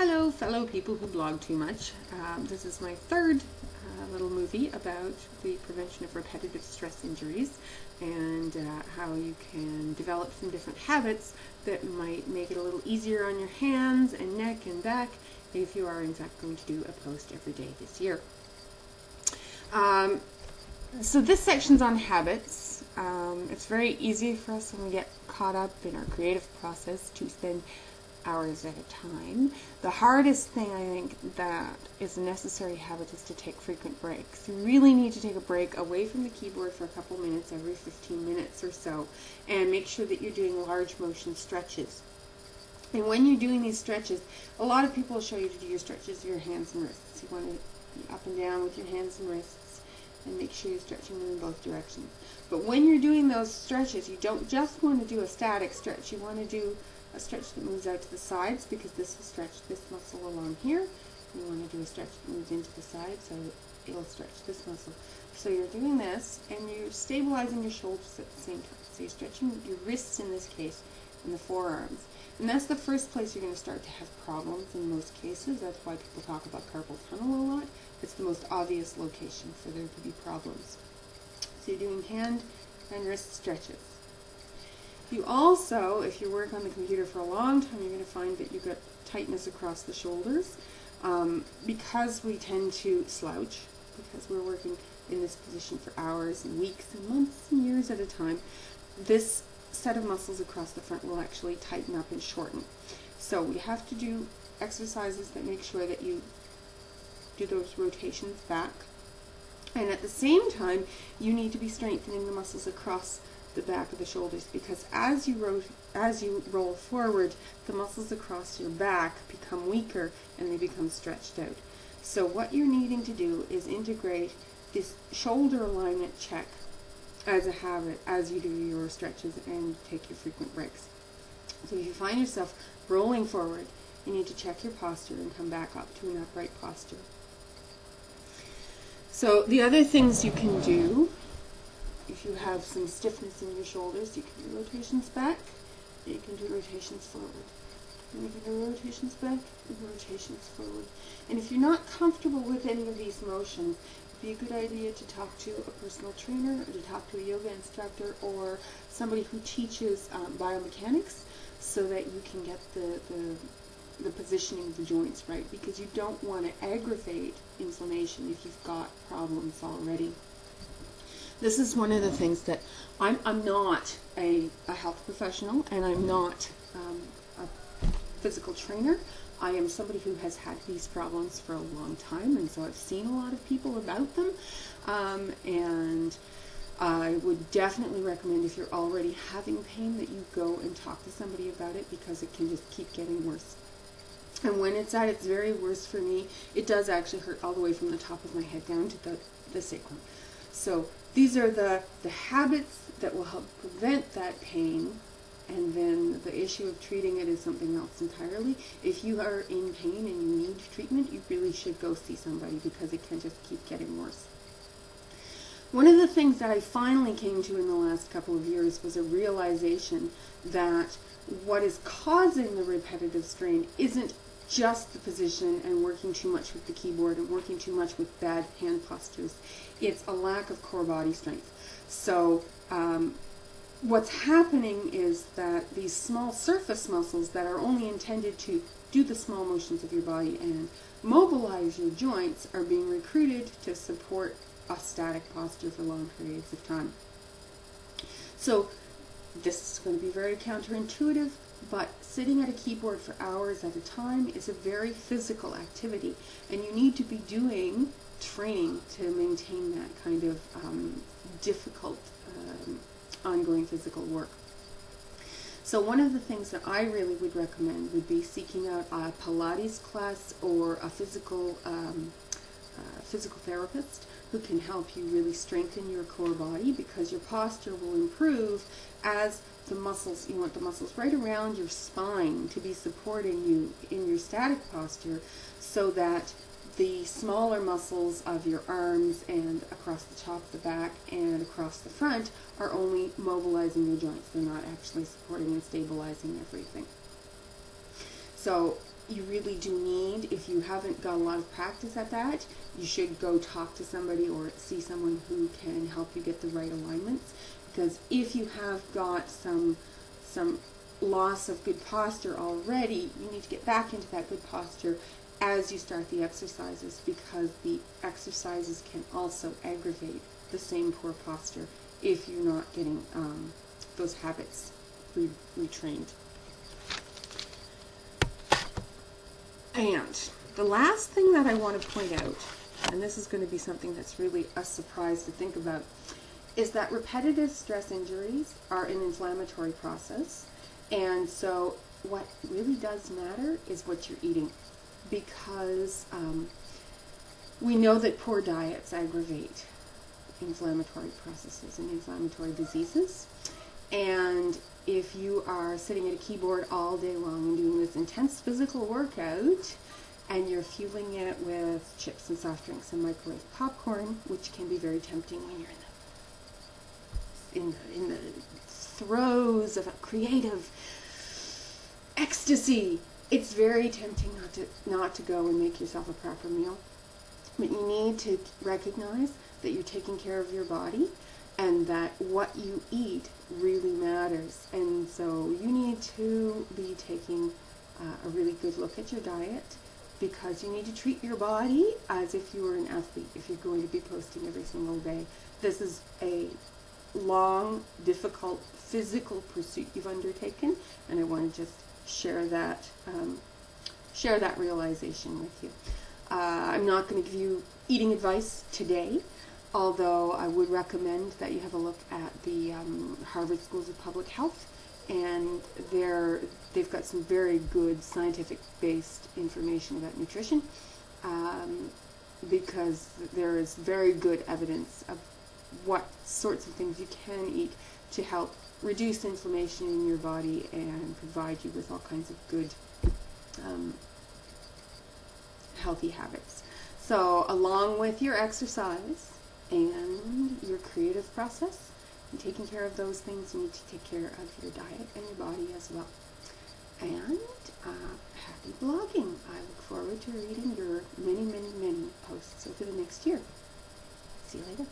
Hello, fellow people who blog too much. This is my third little movie about the prevention of repetitive stress injuries and how you can develop some different habits that might make it a little easier on your hands and neck and back if you are in fact going to do a post every day this year. So this section's on habits. It's very easy for us when we get caught up in our creative process to spend hours at a time. The hardest thing I think that is a necessary habit is to take frequent breaks. You really need to take a break away from the keyboard for a couple minutes every 15 minutes or so, and make sure that you're doing large motion stretches. And when you're doing these stretches, a lot of people will show you to do your stretches with your hands and wrists. You want to be up and down with your hands and wrists and make sure you're stretching them in both directions. But when you're doing those stretches, you don't just want to do a static stretch. You want to do a stretch that moves out to the sides, because this will stretch this muscle along here. You want to do a stretch that moves into the side, so it'll stretch this muscle. So you're doing this, and you're stabilizing your shoulders at the same time. So you're stretching your wrists in this case, and the forearms. And that's the first place you're going to start to have problems in most cases. That's why people talk about carpal tunnel a lot. It's the most obvious location for there to be problems. So you're doing hand and wrist stretches. You also, if you work on the computer for a long time, you're going to find that you get tightness across the shoulders because we tend to slouch, because we're working in this position for hours and weeks and months and years at a time. This set of muscles across the front will actually tighten up and shorten. So we have to do exercises that make sure that you do those rotations back. And at the same time, you need to be strengthening the muscles across the back of the shoulders, because as you roll forward, the muscles across your back become weaker and they become stretched out. So what you're needing to do is integrate this shoulder alignment check as a habit as you do your stretches and take your frequent breaks. So if you find yourself rolling forward, you need to check your posture and come back up to an upright posture. So the other things you can do, if you have some stiffness in your shoulders, you can do rotations back, you can do rotations forward. And you can do rotations back and rotations forward. And if you're not comfortable with any of these motions, it'd be a good idea to talk to a personal trainer, or to talk to a yoga instructor, or somebody who teaches biomechanics, so that you can get the positioning of the joints right, because you don't want to aggravate inflammation if you've got problems already. This is one of the things that I'm not a health professional, and I'm not a physical trainer. I am somebody who has had these problems for a long time, and so I've seen a lot of people about them. And I would definitely recommend, if you're already having pain, that you go and talk to somebody about it, because it can just keep getting worse. And when it's at its very worst for me, it does actually hurt all the way from the top of my head down to the sacrum. So these are the habits that will help prevent that pain, and then the issue of treating it is something else entirely. If you are in pain and you need treatment, you really should go see somebody, because it can just keep getting worse. One of the things that I finally came to in the last couple of years was a realization that what is causing the repetitive strain isn't just the position and working too much with the keyboard and working too much with bad hand postures. It's a lack of core body strength. So what's happening is that these small surface muscles that are only intended to do the small motions of your body and mobilize your joints are being recruited to support a static posture for long periods of time. So this is going to be very counterintuitive, but sitting at a keyboard for hours at a time is a very physical activity, and you need to be doing training to maintain that kind of difficult ongoing physical work. So one of the things that I really would recommend would be seeking out a Pilates class or a physical therapist who can help you really strengthen your core body, because your posture will improve as the muscles, you want the muscles right around your spine to be supporting you in your static posture, so that the smaller muscles of your arms and across the top of the back and across the front are only mobilizing your joints. They're not actually supporting and stabilizing everything. So you really do need, if you haven't got a lot of practice at that, you should go talk to somebody or see someone who can help you get the right alignments. Because if you have got some loss of good posture already, you need to get back into that good posture as you start the exercises, because the exercises can also aggravate the same poor posture if you're not getting those habits retrained. And the last thing that I want to point out, and this is going to be something that's really a surprise to think about, is that repetitive stress injuries are an inflammatory process. And so what really does matter is what you're eating, because we know that poor diets aggravate inflammatory processes and inflammatory diseases. And if you are sitting at a keyboard all day long and doing this intense physical workout, and you're fueling it with chips and soft drinks and microwave popcorn, which can be very tempting when you're in the throes of a creative ecstasy, it's very tempting not to go and make yourself a proper meal. But you need to recognize that you're taking care of your body, and that what you eat really matters. And so you need to be taking a really good look at your diet, because you need to treat your body as if you were an athlete, if you're going to be posting every single day. This is a long, difficult physical pursuit you've undertaken, and I want to just share that realization with you. I'm not going to give you eating advice today, although I would recommend that you have a look at the Harvard Schools of Public Health, and they've got some very good scientific-based information about nutrition, because there is very good evidence of what sorts of things you can eat to help reduce inflammation in your body and provide you with all kinds of good healthy habits. So along with your exercise and your creative process and taking care of those things, you need to take care of your diet and your body as well. And happy blogging. I look forward to reading your many, many, many posts over the next year. See you later.